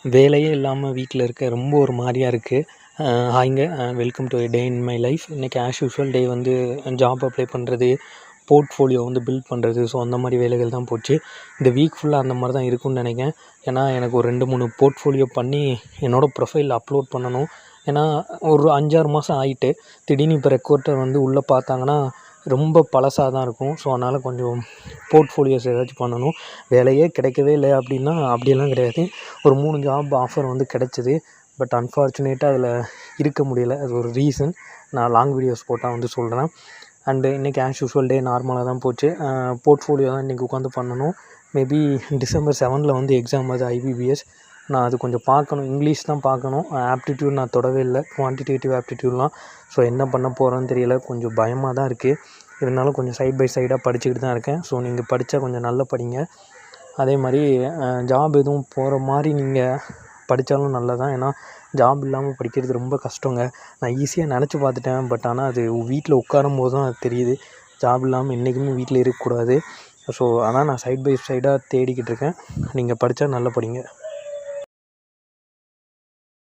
வேலையே இல்லாமல் வீட்டில் இருக்க ரொம்ப ஒரு மாதிரியா இருக்குது. ஹாய்ங்க, welcome to day in my life. இன்றைக்கி ஆஸ் யூஷுவல் டே வந்து ஜாப் அப்ளை பண்ணுறது, போர்ட்ஃபோலியோ வந்து பில்ட் பண்ணுறது, ஸோ அந்த மாதிரி வேலைகள் தான் போச்சு. இந்த வீக் ஃபுல்லாக அந்த மாதிரி தான் இருக்கும்னு நினைக்கிறேன். ஏன்னா எனக்கு ஒரு 2-3 போர்ட்ஃபோலியோ பண்ணி என்னோடய ப்ரொஃபைல் அப்லோட் பண்ணணும். ஏன்னா ஒரு 5-6 மாதம் ஆகிட்டு திடீர்னு இப்போ ரெக்ரூட்டர் வந்து உள்ளே பார்த்தாங்கன்னா ரொம்ப பழசாக தான் இருக்கும். ஸோ அதனால் கொஞ்சம் போர்ட்ஃபோலியோஸ் ஏதாச்சும் பண்ணணும். வேலையே கிடைக்கவே இல்லை அப்படின்னா அப்படியெல்லாம் கிடையாது. ஒரு 3 ஜாப் ஆஃபர் வந்து கிடச்சிது. பட் அன்ஃபார்ச்சுனேட்டாக அதில் இருக்க முடியல. அது ஒரு ரீசன். நான் லாங் வீடியோஸ் போட்டால் வந்து சொல்கிறேன். அண்டு இன்றைக்கி ஆஸ் யூஷுவல் டே நார்மலாக தான் போச்சு. போர்ட்ஃபோலியோ தான் இன்றைக்கி உட்காந்து பண்ணணும். மேபி December 7 வந்து எக்ஸாம் அது IBPS. நான் அது கொஞ்சம் பார்க்கணும். இங்கிலீஷ் தான் பார்க்கணும். ஆப்டிடியூட் நான் தொடவே இல்லை, குவான்டிடேட்டிவ் ஆப்டிடியூட்லாம். ஸோ என்ன பண்ண போகிறேன்னு தெரியல. கொஞ்சம் பயமாக தான் இருக்குது. இருந்தாலும் கொஞ்சம் சைட் பை சைடாக படிச்சுக்கிட்டு தான் இருக்கேன். ஸோ நீங்கள் படித்தா கொஞ்சம் நல்லா படிங்க. அதே மாதிரி ஜாப் எதுவும் போகிற மாதிரி நீங்கள் படித்தாலும் நல்லதான். ஏன்னா ஜாப் இல்லாமல் படிக்கிறது ரொம்ப கஷ்டங்க. நான் ஈஸியாக நினச்சி பார்த்துட்டேன். பட் ஆனால் அது வீட்டில் உட்காரும் போது தான் அது தெரியுது. ஜாப் இல்லாமல் என்றைக்குமே வீட்டில் இருக்கக்கூடாது. ஸோ ஆனால் நான் சைட் பை சைடாக தேடிக்கிட்டு இருக்கேன். நீங்கள் படித்தா நல்லா படிங்க.